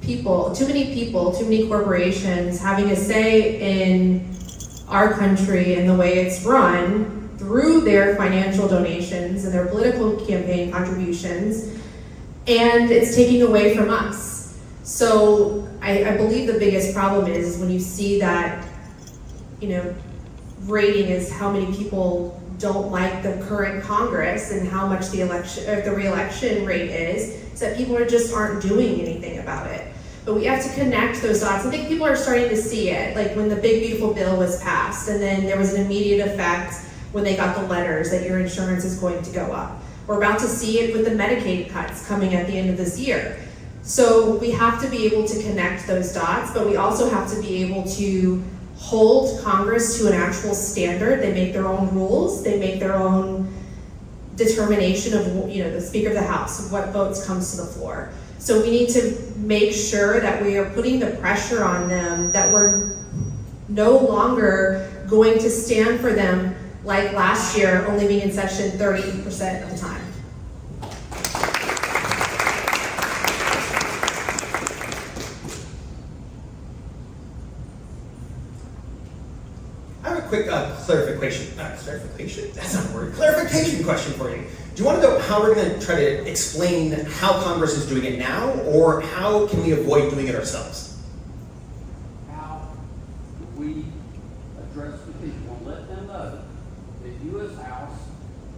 [SPEAKER 4] people, too many corporations having a say in our country and the way it's run through their financial donations and their political campaign contributions, and it's taking away from us. So I believe the biggest problem is when you see that, rating is how many people don't like the current Congress and how much the re-election rate is that people aren't doing anything about it. But we have to connect those dots. I think people are starting to see it, like when the big beautiful bill was passed, and then there was an immediate effect when they got the letters that your insurance is going to go up. We're about to see it with the Medicaid cuts coming at the end of this year. So we have to be able to connect those dots, but we also have to be able to hold Congress to an actual standard. They make their own rules, they make their own determination of, the Speaker of the House, what votes comes to the floor. So we need to make sure that we are putting the pressure on them, that we're no longer going to stand for them like last year, only being in session 30% of the time.
[SPEAKER 6] I have a quick clarification? That's not a word. Clarification question for you. Do you want to know how we're going to try to explain how Congress is doing it now, or how can we avoid doing it ourselves?
[SPEAKER 11] How do we address the people and let them know that U.S. House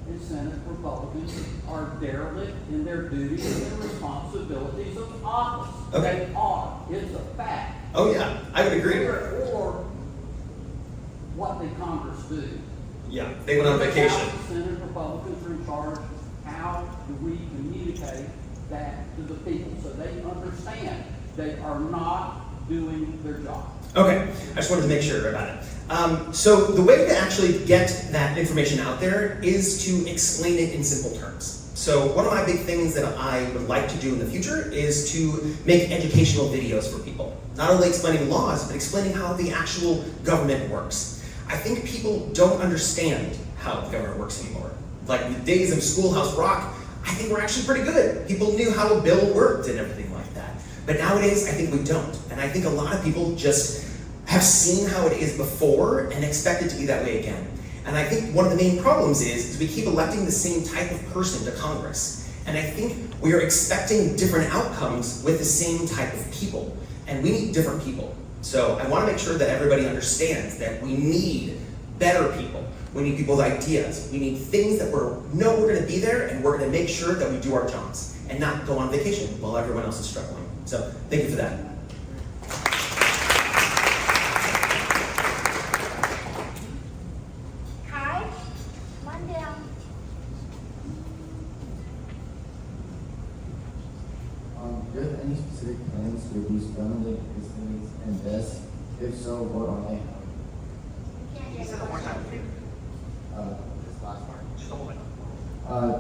[SPEAKER 11] and Senate Republicans are derelict in their duties and responsibilities of office?
[SPEAKER 6] Okay.
[SPEAKER 11] They are. It's a fact.
[SPEAKER 6] Oh yeah, I would agree.
[SPEAKER 11] Or what did Congress do?
[SPEAKER 6] Yeah, they went on vacation.
[SPEAKER 11] House and Senate Republicans are in charge. How do we communicate that to the people so they understand they are not doing their job?
[SPEAKER 6] Okay, I just wanted to make sure about it. So the way to actually get that information out there is to explain it in simple terms. So one of my big things that I would like to do in the future is to make educational videos for people. Not only explaining laws, but explaining how the actual government works. I think people don't understand how the government works anymore. Like in the days of Schoolhouse Rock, I think we're actually pretty good. People knew how a bill worked and everything like that. But nowadays, I think we don't. And I think a lot of people just have seen how it is before and expect it to be that way again. And I think one of the main problems is we keep electing the same type of person to Congress. And I think we are expecting different outcomes with the same type of people. And we need different people. So I want to make sure that everybody understands that we need better people. We need people with ideas. We need things that we're going to be there, and we're going to make sure that we do our jobs and not go on vacation while everyone else is struggling. So thank you for that.
[SPEAKER 5] Hi,
[SPEAKER 12] to reduce gun-related incidents and deaths? If so, what are they?
[SPEAKER 2] You said it one more time.
[SPEAKER 12] This last part.
[SPEAKER 2] Just a moment.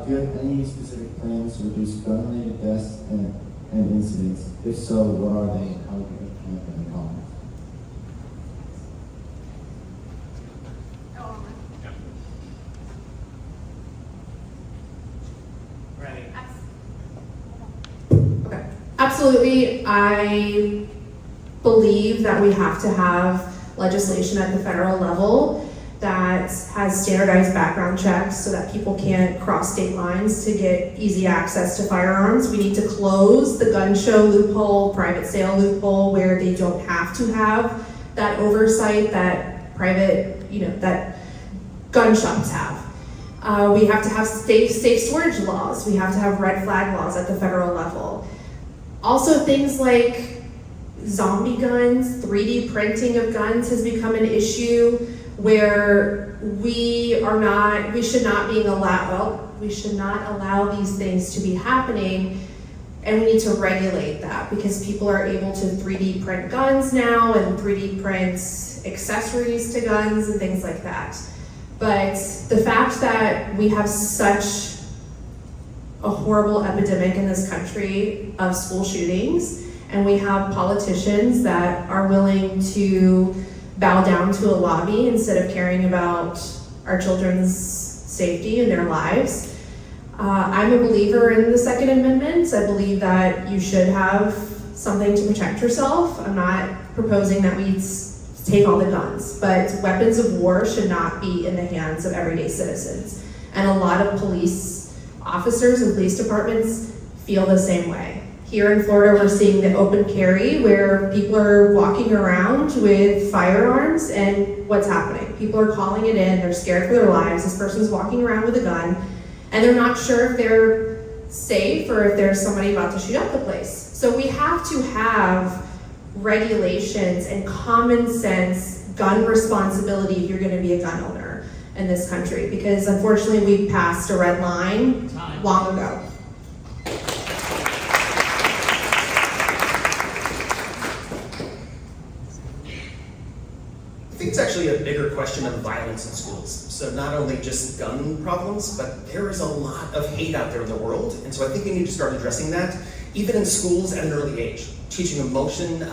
[SPEAKER 12] Do you have any specific plans to reduce gun-related deaths and incidents? If so, what are they and how would you implement them in Congress?
[SPEAKER 2] Ready?
[SPEAKER 4] Okay. Absolutely, I believe that we have to have legislation at the federal level that has standardized background checks so that people can't cross state lines to get easy access to firearms. We need to close the gun show loophole, private sale loophole, where they don't have to have that oversight that private, that gun shops have. We have to have safe storage laws. We have to have red flag laws at the federal level. Also, things like zombie guns, 3D printing of guns has become an issue where we should not allow these things to be happening, and we need to regulate that because people are able to 3D print guns now and 3D print accessories to guns and things like that. But the fact that we have such a horrible epidemic in this country of school shootings, and we have politicians that are willing to bow down to a lobby instead of caring about our children's safety and their lives. I'm a believer in the Second Amendment. I believe that you should have something to protect yourself. I'm not proposing that we take all the guns, but weapons of war should not be in the hands of everyday citizens. And a lot of police officers and police departments feel the same way. Here in Florida, we're seeing the open carry where people are walking around with firearms, and what's happening? People are calling it in, they're scared for their lives. This person's walking around with a gun, and they're not sure if they're safe or if there's somebody about to shoot up the place. So we have to have regulations and common sense gun responsibility if you're gonna be a gun owner in this country, because unfortunately we passed a red line long ago.
[SPEAKER 6] I think it's actually a bigger question of violence in schools. So not only just gun problems, but there is a lot of hate out there in the world. And so I think we need to start addressing that, even in schools at an early age. Teaching emotion,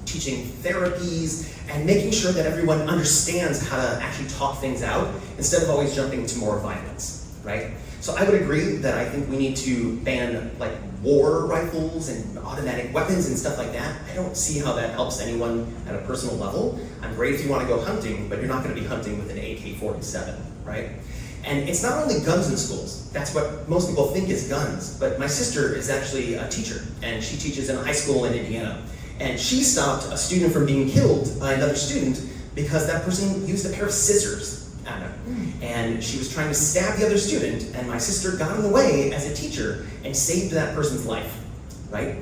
[SPEAKER 6] teaching therapies, and making sure that everyone understands how to actually talk things out instead of always jumping to more violence, right? So I would agree that I think we need to ban like war rifles and automatic weapons and stuff like that. I don't see how that helps anyone at a personal level. I'm great if you want to go hunting, but you're not going to be hunting with an AK-47, right? And it's not only guns in schools. That's what most people think is guns. But my sister is actually a teacher, and she teaches in a high school in Indiana. And she stopped a student from being killed by another student because that person used a pair of scissors at him. And she was trying to stab the other student, and my sister got in the way as a teacher and saved that person's life, right?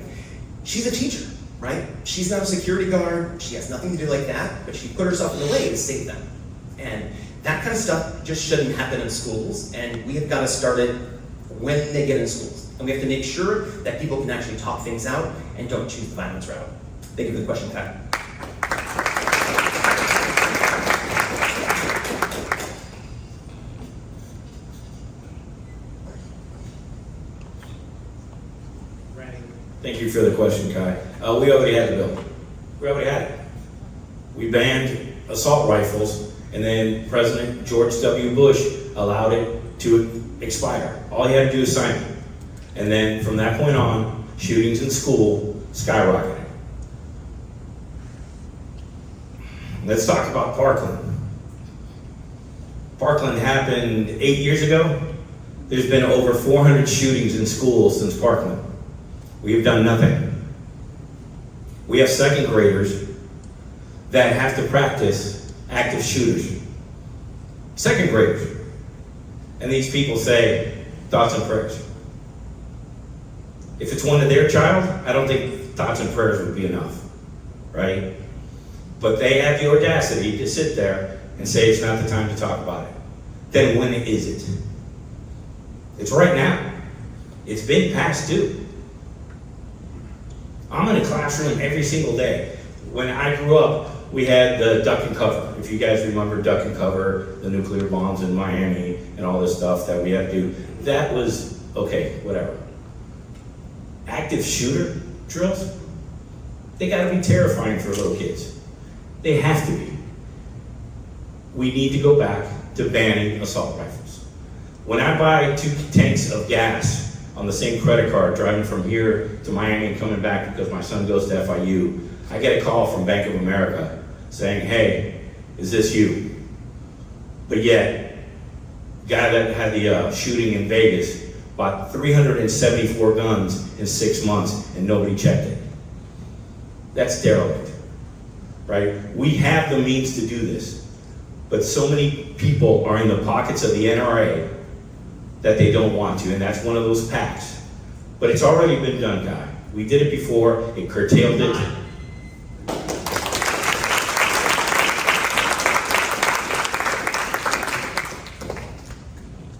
[SPEAKER 6] She's a teacher, right? She's not a security guard, she has nothing to do like that, but she put herself in the way to save them. And that kind of stuff just shouldn't happen in schools, and we have got to start it when they get in schools. And we have to make sure that people can actually talk things out and don't choose the violence route. Thank you for the question, Pat.
[SPEAKER 7] Thank you for the question, Kai. We already had the bill. We already had it. We banned assault rifles, and then President George W. Bush allowed it to expire. All he had to do is sign it. And then from that point on, shootings in school skyrocketed. Let's talk about Parkland. Parkland happened 8 years ago. There's been over 400 shootings in schools since Parkland. We have done nothing. We have second graders that have to practice active shooters. Second graders. And these people say, thoughts and prayers. If it's one of their child, I don't think thoughts and prayers would be enough, right? But they have the audacity to sit there and say it's not the time to talk about it. Then when is it? It's right now. It's been past due. I'm in a classroom every single day. When I grew up, we had the duck and cover. If you guys remember duck and cover, the nuclear bombs in Miami and all this stuff that we had to do, that was, okay, whatever. Active shooter drills, they gotta be terrifying for little kids. They have to be. We need to go back to banning assault rifles. When I buy 2 tanks of gas on the same credit card, driving from here to Miami and coming back because my son goes to FIU, I get a call from Bank of America saying, hey, is this you? But yet, guy that had the shooting in Vegas bought 374 guns in 6 months and nobody checked it. That's derelict, right? We have the means to do this, but so many people are in the pockets of the NRA that they don't want to, and that's one of those pacts. But it's already been done, Guy. We did it before, it curtailed it.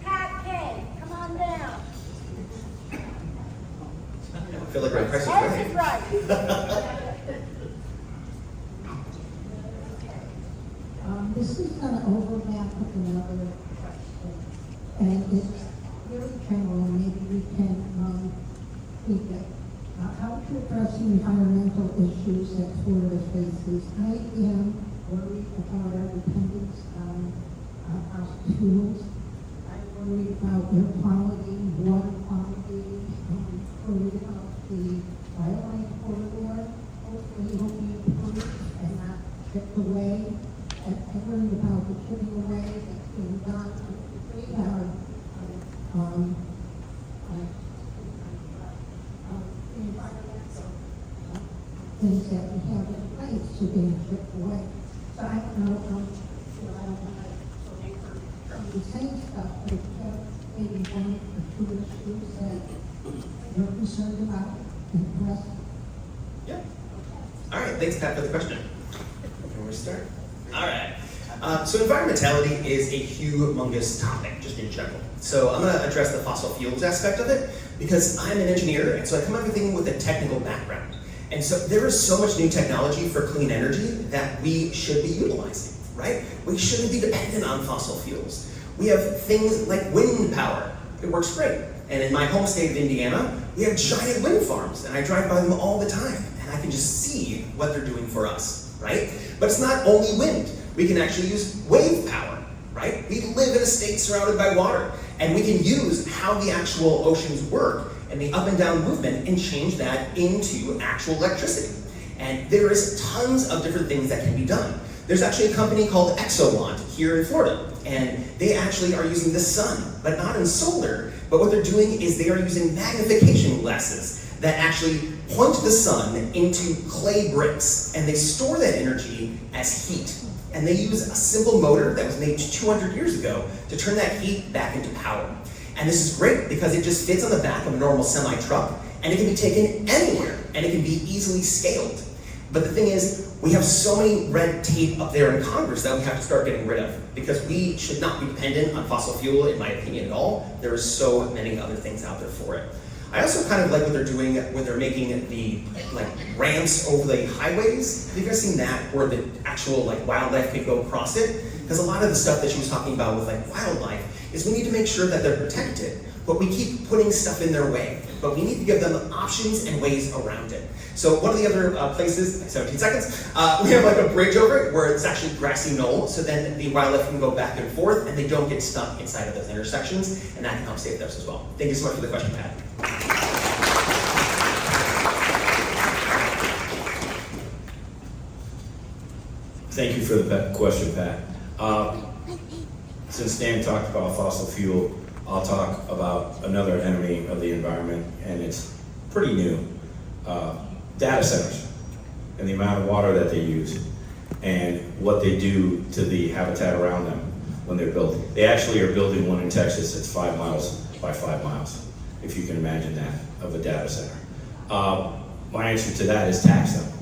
[SPEAKER 5] Pat K, come on down.
[SPEAKER 6] I feel like we're in Price is
[SPEAKER 5] Price
[SPEAKER 6] Right.
[SPEAKER 5] is right.
[SPEAKER 3] This is going to overlap with another question, and it's very general, maybe we can tweak it. How to address the environmental issues that Florida faces. I am worried about our dependence on fossil fuels. I'm worried about air quality, water quality, worried about the wildlife corridor. Hopefully it will be improved and not chipped away. And worried about the chipping away that's being done to create our environmental things that we have in place to being chipped away. So I don't know, I don't want to the same stuff, but if you have maybe 1 or 2 issues that you're concerned about and press.
[SPEAKER 6] Yeah. All right, thanks, Pat, for the question. Can we start? All right. So environmentality is a humongous topic, just in general. So I'm going to address the fossil fuels aspect of it because I'm an engineer, and so I come everything with a technical background. And so there is so much new technology for clean energy that we should be utilizing, right? We shouldn't be dependent on fossil fuels. We have things like wind power. It works great. And in my home state of Indiana, we have giant wind farms, and I drive by them all the time, and I can just see what they're doing for us, right? But it's not only wind. We can actually use wave power, right? We live in a state surrounded by water, and we can use how the actual oceans work and the up and down movement and change that into actual electricity. And there is tons of different things that can be done. There's actually a company called Exelon here in Florida, and they actually are using the sun, but not in solar, but what they're doing is they are using magnification glasses that actually point the sun into clay bricks, and they store that energy as heat. And they use a simple motor that was made 200 years ago to turn that heat back into power. And this is great because it just fits on the back of a normal semi-truck, and it can be taken anywhere, and it can be easily scaled. But the thing is, we have so many red tape up there in Congress that we have to start getting rid of because we should not be dependent on fossil fuel, in my opinion, at all. There are so many other things out there for it. I also kind of like what they're doing when they're making the ramps over the highways. Have you guys seen that, where the actual wildlife can go across it? Because a lot of the stuff that she was talking about with wildlife is we need to make sure that they're protected, but we keep putting stuff in their way. But we need to give them options and ways around it. So one of the other places, 17 seconds, we have a bridge over it where it's actually grassy knoll, so then the wildlife can go back and forth and they don't get stuck inside of those intersections, and that can help save those as well. Thank you so much for the question, Pat.
[SPEAKER 7] Thank you for the question, Pat. Since Dan talked about fossil fuel, I'll talk about another enemy of the environment, and it's pretty new. Data centers and the amount of water that they use and what they do to the habitat around them when they're built. They actually are building one in Texas that's 5 miles by 5 miles, if you can imagine that, of a data center. My answer to that is tax them.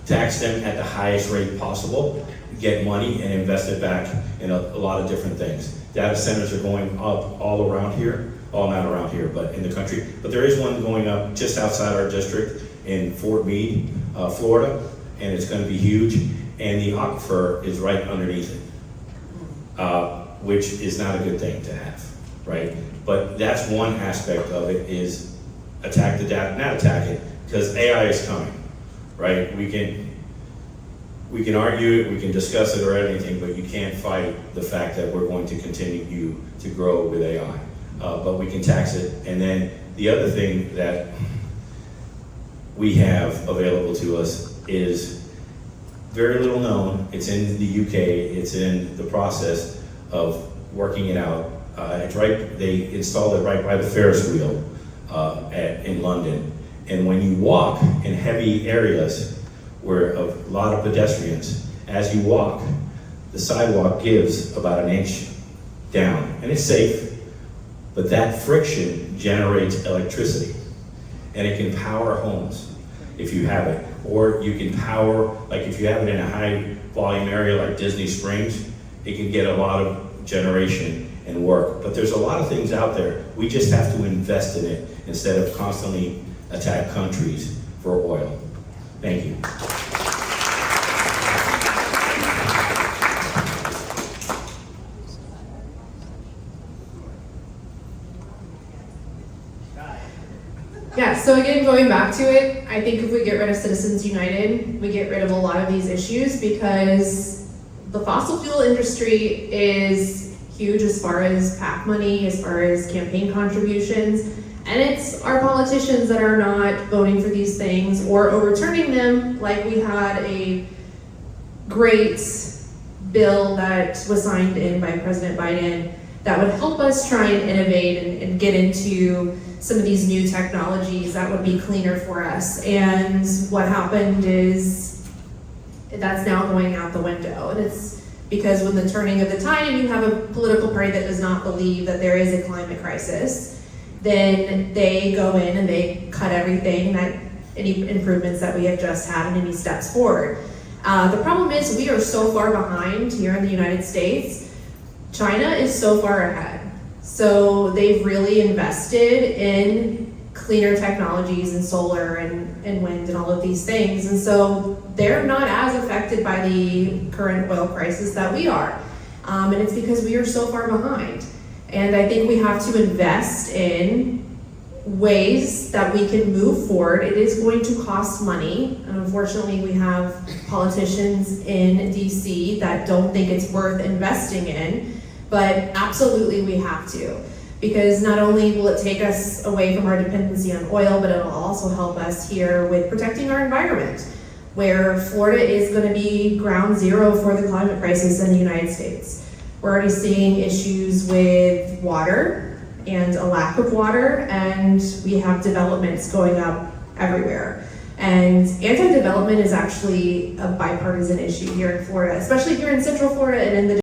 [SPEAKER 7] Tax them at the highest rate possible, get money and invest it back in a lot of different things. Data centers are going up all around here, all not around here, but in the country. But there is one going up just outside our district in Fort Meade, Florida, and it's going to be huge. And the aquifer is right underneath it, which is not a good thing to have, right? But that's one aspect of it, is attack the data, not attack it, because AI is coming, right? We can argue it, we can discuss it or anything, but you can't fight the fact that we're going to continue to grow with AI. But we can tax it. And then the other thing that we have available to us is very little known. It's in the UK, it's in the process of working it out. It's right, they installed it right by the Ferris wheel in London. And when you walk in heavy areas where a lot of pedestrians, as you walk, the sidewalk gives about an inch down. And it's safe, but that friction generates electricity. And it can power homes if you have it. Or you can power, like if you have it in a high volume area like Disney Springs, it can get a lot of generation and work. But there's a lot of things out there. We just have to invest in it instead of constantly attack countries for oil. Thank you.
[SPEAKER 4] Yeah, so again, going back to it, I think if we get rid of Citizens United, we get rid of a lot of these issues, because the fossil fuel industry is huge as far as PAC money, as far as campaign contributions, and it's our politicians that are not voting for these things or overturning them. Like, we had a great bill that was signed in by President Biden that would help us try and innovate and get into some of these new technologies that would be cleaner for us. And what happened is that's now going out the window. And it's because with the turning of the tide, you have a political party that does not believe that there is a climate crisis. Then they go in and they cut everything, that any improvements that we have just had and any steps forward. The problem is we are so far behind here in the United States. China is so far ahead. So they've really invested in cleaner technologies and solar and wind and all of these things. And so they're not as affected by the current oil crisis that we are. And it's because we are so far behind. And I think we have to invest in ways that we can move forward. It is going to cost money. And unfortunately, we have politicians in DC that don't think it's worth investing in. But absolutely we have to, because not only will it take us away from our dependency on oil, but it'll also help us here with protecting our environment, where Florida is going to be ground zero for the climate crisis in the United States. We're already seeing issues with water and a lack of water, and we have developments going up everywhere. And anti-development is actually a bipartisan issue here in Florida, especially here in Central Florida and in the